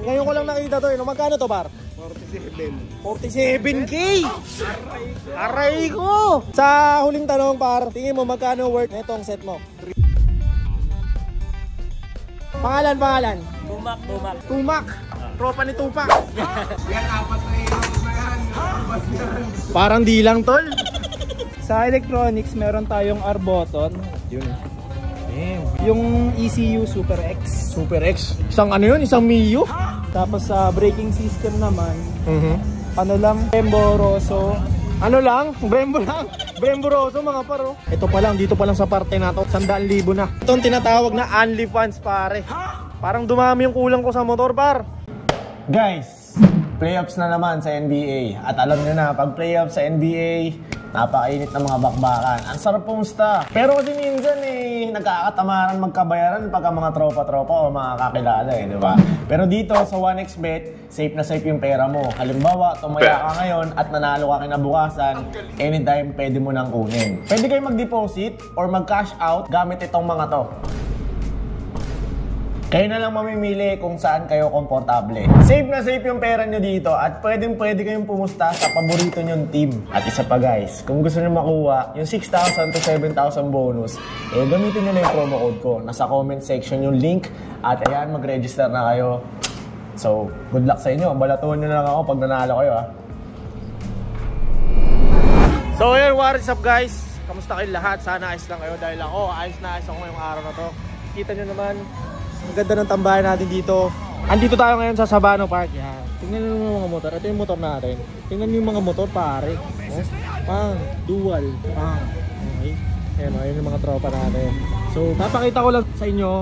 Ngayon ko lang nakita to eh. Magkano to, par? 47. 47K! Aray ko! Sa huling tanong, par, tingin mo magkano worth netong set mo? Pangalan? Tumak. Tropa ni Tupac. Yan, 4 na heroes na yan. Parang di lang, tol. Sa electronics, meron tayong R-button. Yun. Yung ECU Super X. Super X. Isang ano yun? Isang Mio? Tapos sa braking system naman, Ano lang? Brembo Rosso. Ano lang? Brembo lang. Brembo Rosso mga paro. Ito pa lang, dito pa lang sa parte na to, 100,000 na. Ito ang tinatawag na OnlyFans, pare. Parang dumami yung kulang ko sa motor, par. Guys, playoffs na naman sa NBA. At alam nyo na, pag playoffs sa NBA, napakainit ng mga bakbakan. Ang sarap pumusta. Pero kasi minsan nagkakatamaran magkabayaran pagka mga tropa-tropa o mga kakilala di ba? Pero dito sa 1xBet, safe na safe yung pera mo. Halimbawa, tumaya ka ngayon at nanalo ka kinabukasan, anytime pwede mo nang kunin. Pwede kayo mag-deposit or mag-cash out gamit itong mga to. Kayo na lang mamimili kung saan kayo komportable. Safe na safe yung pera nyo dito at pwede kayong pumusta sa paborito nyong team. At isa pa guys, kung gusto nyo makuha yung 6,000 to 7,000 bonus, gamitin nyo na yung promo code ko. Nasa comment section yung link at ayan, mag-register na kayo. So, good luck sa inyo. Balatuhan nyo na lang ako pag nanalo kayo So ayun, what is up guys? Kamusta kayo lahat? Sana ayos lang kayo dahil ako, ayos na ayos ako ngayong araw na to. Kita nyo naman, ang ganda ng tambayan natin dito. Andito tayo ngayon sa Sabano Park. Yan. Tingnan nyo yung mga motor. Ito yung motor natin. Tingnan nyo yung mga motor, pare. Pang, dual, pang. Okay. Ayan, ayun yung mga tropa natin. So, papakita ko lang sa inyo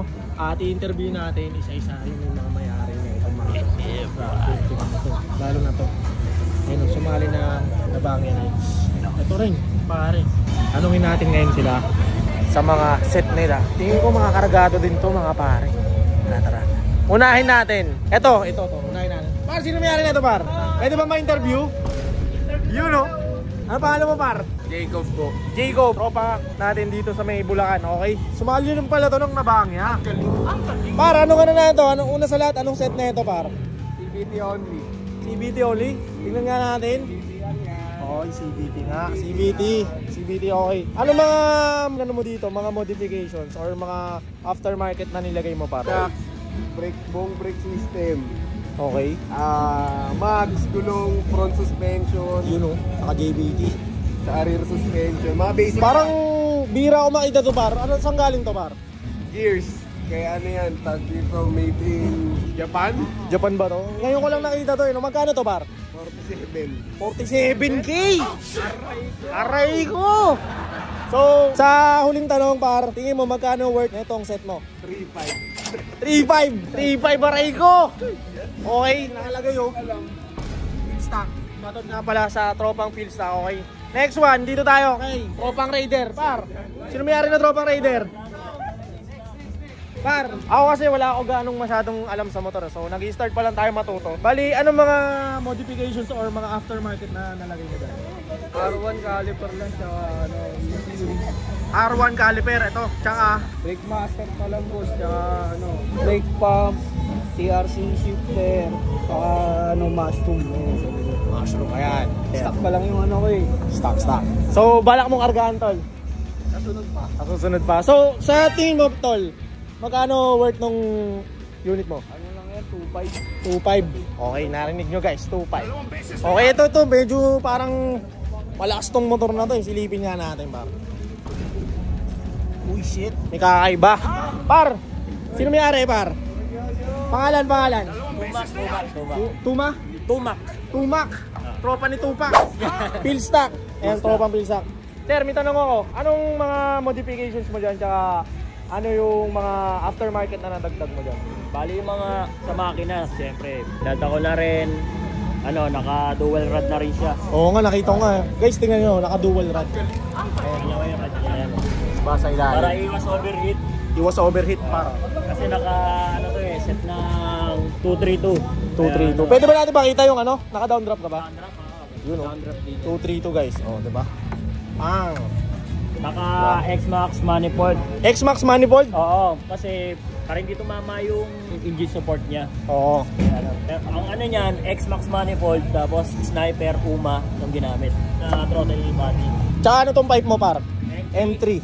at i-interview natin isa-isa yung mga mayari na itong mga lalo na to. Ayun, sumali na Nabangya Nights. Ito rin, pare. Anongin natin ngayon sila sa mga set nila. Tingin ko mga karagado din to mga pare. Tara. Unahin natin. Ito. Unahin natin. Par, sino may-ari na ito, par? Pwede ba ma-interview? You know? Ano pangalan mo, par? Jacob po. Jacob. Tropa natin dito sa may Bulacan, okay? Sumali nyo pala ito ng Nabangya. Par, ano ka na ito? Anong una sa lahat? Anong set na ito, par? CVT only. CVT only? Tingnan nga natin. Okay, CVT nga. CVT, okay. Ano mga ano mo dito? Mga modifications or mga aftermarket na nilagay mo, par? Buong brake system. Okay. Mags, gulong, front suspension. You know, naka-JBT. Sa rear suspension. Mga basic. Parang bira ko makita to, par. Ano, saan galing to, par? Gears. Kaya ano yan, tag dito made in Japan. Japan ba to? Ngayon ko lang nakita to, magkano to, par? 47. 47K! Aray ko! So, sa huling tanong, par, tingin mo magkano worth netong set mo? 3.5. 3.5 aray ko! Okay, nakalagay yung stock. Matod nga pala sa tropang field stock, okay? Next one, dito tayo, okay? Tropang Raider, par. Sino may-ari na tropang Raider? Par, ako kasi wala ako ganong masyadong alam sa motor. So, nag-i-start pa lang tayo matuto. Bali, anong mga modifications or mga aftermarket na nalagay mo dyan? R1 caliper lang siya, R1 caliper, ito. Tsaka, brake master pa lang boss, tsaka brake pump, TRC shifter, tsaka mushroom. mushroom, ayan. Stock pa lang yung ko eh. Stock. So, balak mong kargahan, tol? Susunod pa. So, sa tingin mo, tol, magkano worth nung unit mo? Ano lang yan, 2.5. 2.5. Okay, narinig nyo guys, 2.5. Okay, ito medyo parang malakas tong motor na to. Silipin nga natin, par. Uy, shit. May kakaiba. Par, sino may-ari, par? Pangalan? Tumak. Tropa ni Tupac. Philstock. Ayan, tropang Philstock. Sir, may tanong ako. Anong mga modifications mo dyan? Tsaka ano yung mga aftermarket na nadagdag mo dyan? Bali yung mga sa makina, siyempre. Dada ko na rin, naka dual rod na rin siya. Oo nga, nakita ko nga. Guys, tingnan nyo, naka dual rod. Ayan. Basa ilalim. Para iwas overheat. Iwas overheat, para. Kasi naka, set ng 232. 232. Pwede ba natin makita yung naka-down drop ka ba? Yun o. Down drop dito. 232 guys. O, diba? Naka X-Max manifold. X-Max manifold? Oo, kasi para hindi tumama yung engine support niya. Oo. Pero ang ano niyan, X-Max manifold, tapos sniper, UMA yung ginamit na throttle body. Tsaka ano tong pipe mo, par? M3.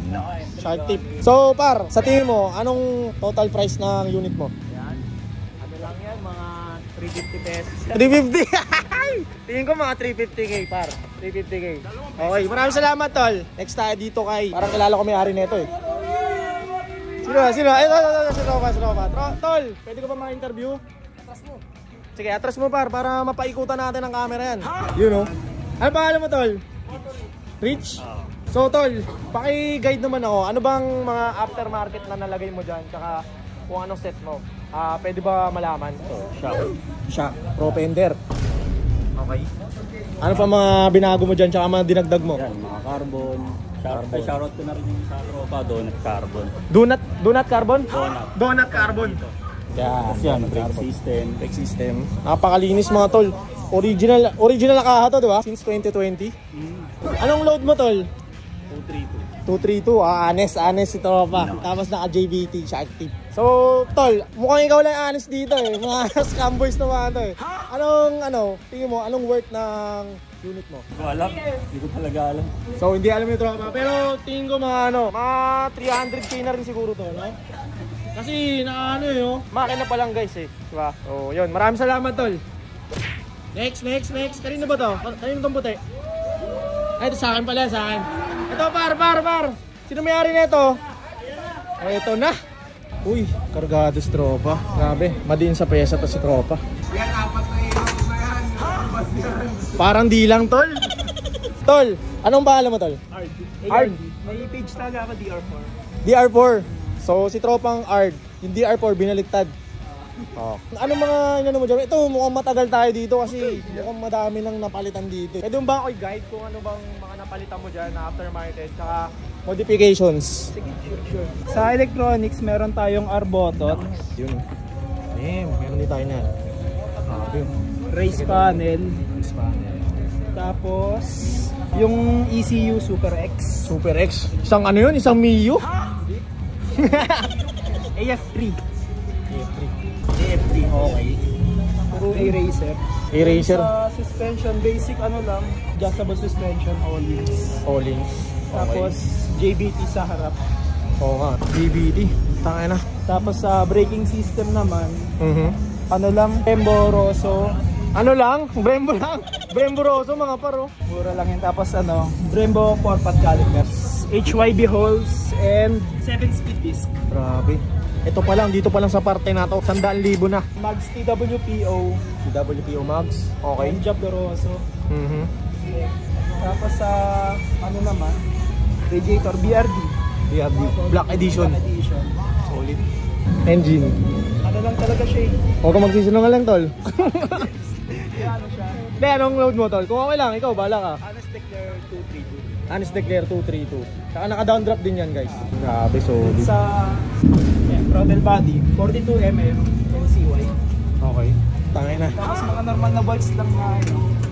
Shark tip. So, par, sa tingin mo, anong total price ng unit mo? Yan. Ano lang yan, mga 350 pesos. 350. Tingin ko mga 350k, par. 350k. Okay, maraming salamat, tol. Next tayo dito kay, parang kilala ko may-ari nito eh. Sino? Ay, si Ropa. Tol, pwede ko ba ma-interview? Atras mo. Sige, atras mo, par, para mapaikutan natin ang camera yan. You know? Ano pangalan mo, tol? Rich? So, tol, paki-guide naman ako. Ano bang mga aftermarket na nalagay mo dyan? Tsaka kung anong set mo? Pwede ba malaman? Shock. Propender. Okay. Ano pa mga binago mo dyan? Tsaka mga dinagdag mo? Yan, mga carbon. Shoutout ko na rin yung sa tropa, Donut Carbon. Donut carbon? Donut carbon. Yan, brake system. Napakalinis mga tol. Original na kaha to, di ba? Since 2020. Anong load mo, tol? 232. Honest si tropa. Tapos naka JVT, Shark Tip. So, tol, mukhang ikaw lang honest dito eh. Mga scam boys na mga to eh. Tingin mo, anong worth ng unit mo? Hindi ko talaga alam. So, hindi alam yung tropa. Pero tingin ko mga 300k na rin siguro to, no? Kasi makina pa lang guys eh. Diba? So, yun. Maraming salamat, tol. Next. Kanino ba to? Kanino tong puti? Ay, ito sa akin pala, sa akin. Ito, par. Sino may-ari nito? Ay, ito na. Uy, kargados tropa. Grabe, madiin sa pesa to si tropa. Yan, 4 na ilaw na yan. Parang di lang, tol. Tol, anong bahala mo, tol? Ard. May page talaga ako, DR4. DR4. So, si tropang Ard. Yung DR4, binaliktad. Oh. Ano mga mo dyan? Ito, mukhang matagal tayo dito kasi mukhang madami nang napalitan dito. Pwede ba ako i-guide kung ano bang mga napalitan mo dyan na aftermarket tsaka modifications? Sige, sure. Sa electronics, meron tayong R-button, Yun. Meron din tayo niyan. race panel, tapos yung ECU Super X, Super X. Isang ano yun? Isang Mio? AF3, Okay. puro eraser. Eraser. Sa suspension, basic lang, adjustable suspension, all-wheels. All-ins. Tapos JBT sa harap. Oo nga. DBT. Tangay na. Tapos sa braking system naman, Brembo Rosso. Brembo Rosso mga paro. Mura lang yun. Tapos Brembo 4-pot calipers, HYB holes, and 7-speed disc. Grabe. Ito pa lang, dito pa lang sa parte na to, 100,000 na. Mags TWPO. TWPO Mags. Okay. And Job de Rosso. Tapos sa radiator BRD. BRD. Black Edition. Solid. Engine. Lang talaga siya eh. Huwag ka magsisinungaling, tol. Siya. Hindi, anong load mo, tol? Kung okay lang, ikaw, bahala ka. Honest Declare 232. Honest Declare 232. Saka naka-down drop din yan, guys. Grabe, solid. Sa throttle body, 42mm NCY. Okay. Tangay na. Tapos mga normal na bolts lang na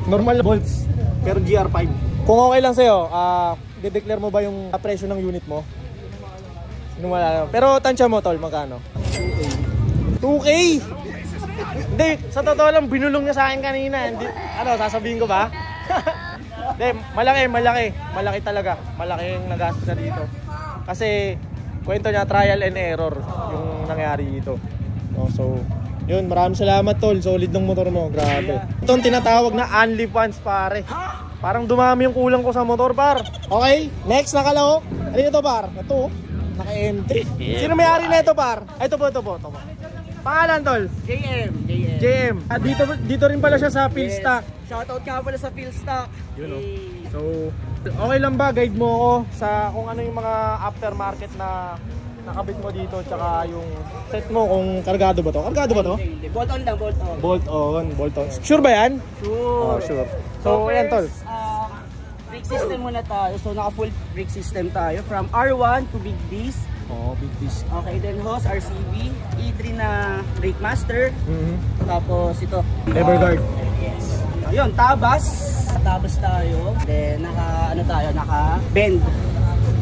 Normal na bolts, pero GR5. Kung okay lang sa'yo, de-declare mo ba yung presyo ng unit mo? Pero tansya mo, tol, magkano? 2K? Hindi, sa totoo lang, binulong niya sa akin kanina. Hindi, sasabihin ko ba? Hindi, malaki talaga. Malaking nagastos na dito. Kasi, kwento niya, trial and error yung nangyari dito. So, yun, maraming salamat, tol. Solid ng motor mo, grabe. Itong tinatawag na only fans, pare. Parang dumami yung kulang ko sa motor, par. Okay, next nakalaw. Ano ito, par? Ito, naka-M3. Sino may-ari na ito, par? Ito po. Pangalan, tol? JM. At dito rin pala siya sa Philstock. Shoutout ka pala sa Philstock. So, okay lang ba guide mo ako sa kung ano yung mga aftermarket na nakabit mo dito tsaka yung set mo kung kargado ba to? Hindi. Bolt on lang, Bolt on. Sure ba yan? Sure. Sure. So, ayan, tol. Brake system muna tayo. So, naka-full brake system tayo from R1 to Big Disc. Big disc. Okay, then hose, RCV, E3 na brake master. Tapos ito. Lever guard. Yes. Ayun, tabas tayo. Then naka-bend.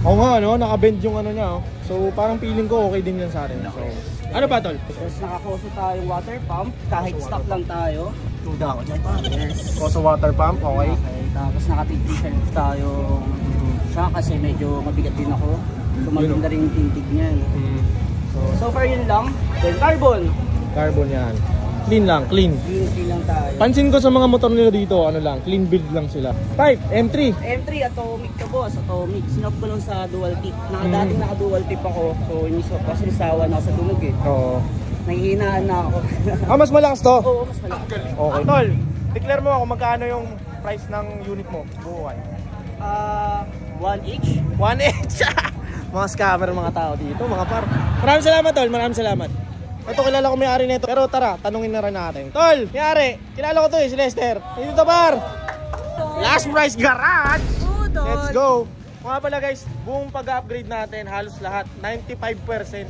Oo nga, naka-bend yung ano niya. So, parang feeling ko okay din yan sa atin. So, Ano ba, tol? Tapos nakakoso tayong water pump, kahit stop lang tayo. Tuda ako dyan, pa. Yes. Koso water pump, okay. Tapos naka-tinted shelf tayo. Siya kasi medyo mabigat din ako. So maganda rin yung tintig niya. So far yun lang. Then carbon. Carbon yan. Clean lang, clean. Clean lang tayo. Pansin ko sa mga motor nila dito, ano lang, clean build lang sila. Pipe, M3. M3 atomic to boss, atomic. Sinop ko lang sa dual tip. Dating naka-dual tip ako. So kasi sawa na ako sa tunog eh. Oo. Nanghihinaan na ako. Mas malakas to? Oo, mas malaki. Okay. Tol, declare mo ako magkano yung price ng unit mo, buuan. 1 each. 1 each. Mga scammer mga tao dito, mga par. Maraming salamat, tol. Maraming salamat. Ito, kilala ko may-ari nito. Pero tara, tanungin na rin natin. Tol, may-ari. Kilala ko to si Lester. Dito to, par. Last Price Garage. Let's go. Mga pala guys, buong pag-upgrade natin, halos lahat, 95%.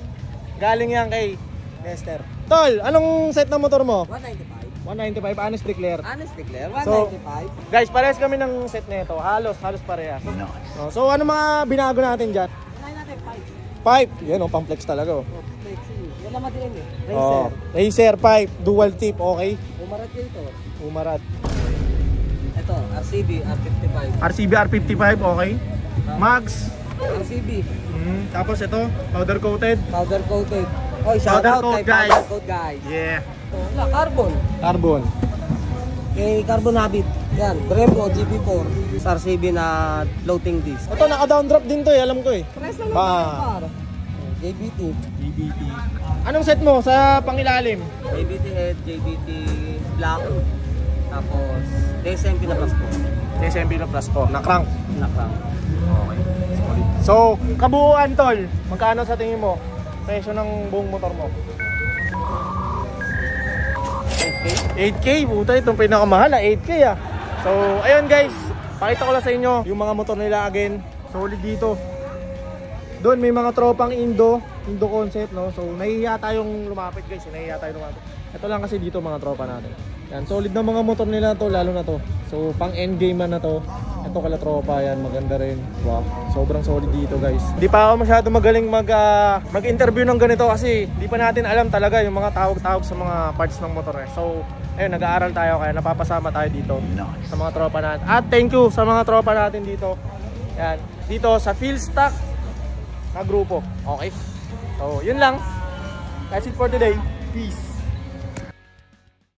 Galing yan kay Lester. Tol, anong set ng motor mo? 195. 195, honest declare. Honestly, Claire, So, 195. guys, parehas kami ng set nito. Halos parehas. No. So, ano mga binago natin dyan? 995. Pipe. Yan, oh, pamplex talaga. Oh. Yan naman din eh. Oh. Racer. Racer pipe, dual tip, okay. Umarat dito. Umarat. Ito, RCB, R55. RCB R55, okay. Max. RCB, Tapos ito, powder coated. powder coated. Oy, shout Powder out coat, kay guys. powder coat guys. Yeah. Wala, carbon. Carbon. Kay Carbon Habit. Yan, Brembo GP4. Sa RCB na floating disc. Ito, naka-down drop din to eh, alam ko eh. Press lang Ba. naman par. JBT. JBT. Anong set mo sa pangilalim? JBT head, JBT black. Tapos, SMP na plus po. SMP na plus po, na crank. Nakang. Okay. So, kabuuan tol, magkano sa tingin mo? Presyo ng buong motor mo? 8K? Puta, itong pinakamahal, 8K ah. So, ayun guys, pakita ko lang sa inyo yung mga motor nila again. Solid dito. Doon may mga tropang Indo concept, no? So, nahihiya tayong lumapit guys, nahihiya tayong lumapit. Ito lang kasi dito mga tropa natin. Yan, solid na mga motor nila to, lalo na to. So, pang endgame na to. Ito kala tropa, yan, maganda rin. Wow, sobrang solid dito guys. Di pa ako masyado magaling mag-interview ng ganito kasi di pa natin alam talaga yung mga tawag-tawag sa mga parts ng motor eh. So, ayun, nag-aaral tayo kaya napapasama tayo dito sa mga tropa natin. At thank you sa mga tropa natin dito. Yan, dito sa Philstock na grupo. Okay? So, yun lang. That's it for today. Peace.